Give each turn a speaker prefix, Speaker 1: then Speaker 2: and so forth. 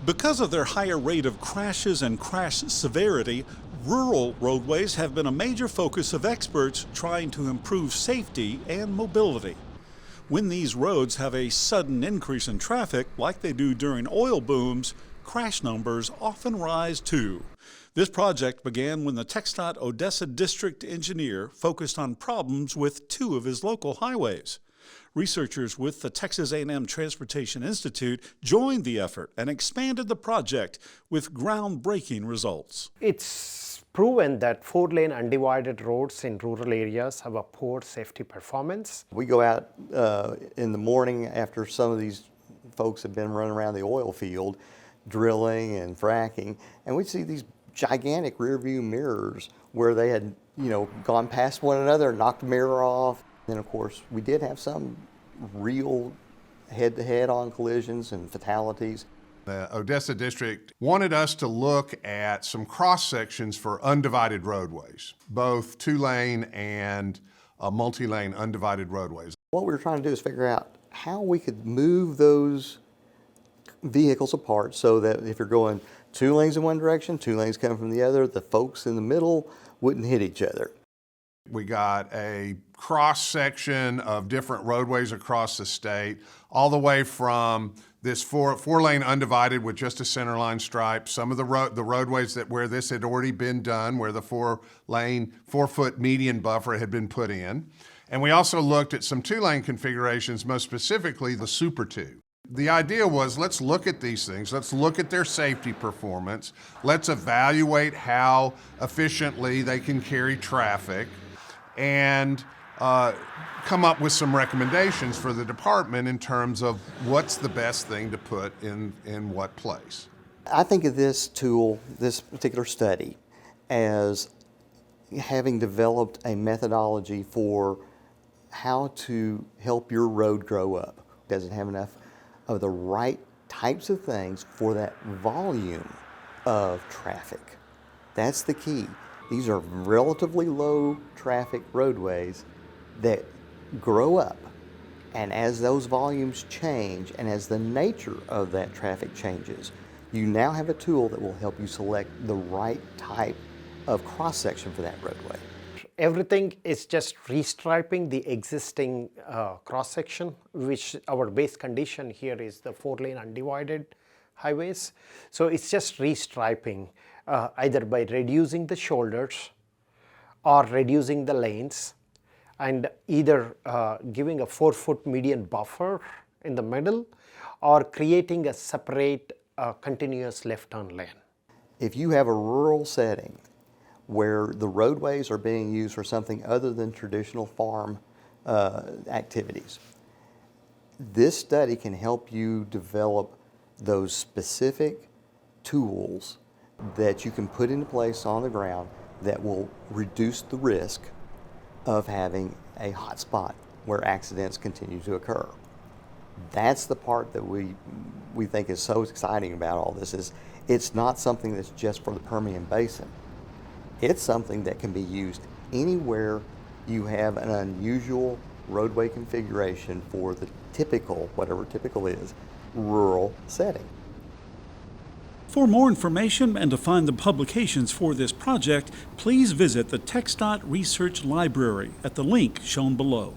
Speaker 1: Because of their higher rate of crashes and crash severity, rural roadways have been a major focus of experts trying to improve safety and mobility. When these roads have a sudden increase in traffic, like they do during oil booms, crash numbers often rise too. This project began when the TxDOT Odessa district engineer focused on problems with two of his local highways. Researchers with the Texas A&M Transportation Institute joined the effort and expanded the project with groundbreaking results.
Speaker 2: It's proven that 4-lane undivided roads in rural areas have a poor safety performance.
Speaker 3: We go out in the morning after some of these folks have been running around the oil field, drilling and fracking, and we see these gigantic rear view mirrors where they had, gone past one another, knocked the mirror off. Then, of course, we did have some real head-to-head-on collisions and fatalities.
Speaker 4: The Odessa district wanted us to look at some cross-sections for undivided roadways, both 2-lane and multi-lane undivided roadways.
Speaker 3: What we were trying to do is figure out how we could move those vehicles apart so that if you're going 2 lanes in one direction, 2 lanes coming from the other, the folks in the middle wouldn't hit each other.
Speaker 4: We got a cross-section of different roadways across the state, all the way from this four-lane undivided with just a centerline stripe. Some of the roadways where this had already been done, where the 4-lane, 4-foot median buffer had been put in. And we also looked at some 2-lane configurations, most specifically the Super 2. The idea was, let's look at these things, let's look at their safety performance, let's evaluate how efficiently they can carry traffic, and come up with some recommendations for the department in terms of what's the best thing to put in what place.
Speaker 3: I think of this tool, this particular study, as having developed a methodology for how to help your road grow up. Does it have enough of the right types of things for that volume of traffic? That's the key. These are relatively low traffic roadways that grow up, and as those volumes change and as the nature of that traffic changes, you now have a tool that will help you select the right type of cross-section for that roadway.
Speaker 2: Everything is just restriping the existing cross-section, which our base condition here is the 4-lane undivided highways. So it's just restriping either by reducing the shoulders or reducing the lanes, and either giving a 4-foot median buffer in the middle or creating a separate continuous left turn lane.
Speaker 3: If you have a rural setting where the roadways are being used for something other than traditional farm activities, this study can help you develop those specific tools that you can put into place on the ground that will reduce the risk of having a hot spot where accidents continue to occur. That's the part that we think is so exciting about all this, is it's not something that's just for the Permian Basin. It's something that can be used anywhere you have an unusual roadway configuration for the typical, whatever typical is, rural setting.
Speaker 1: For more information and to find the publications for this project, please visit the TxDOT Research Library at the link shown below.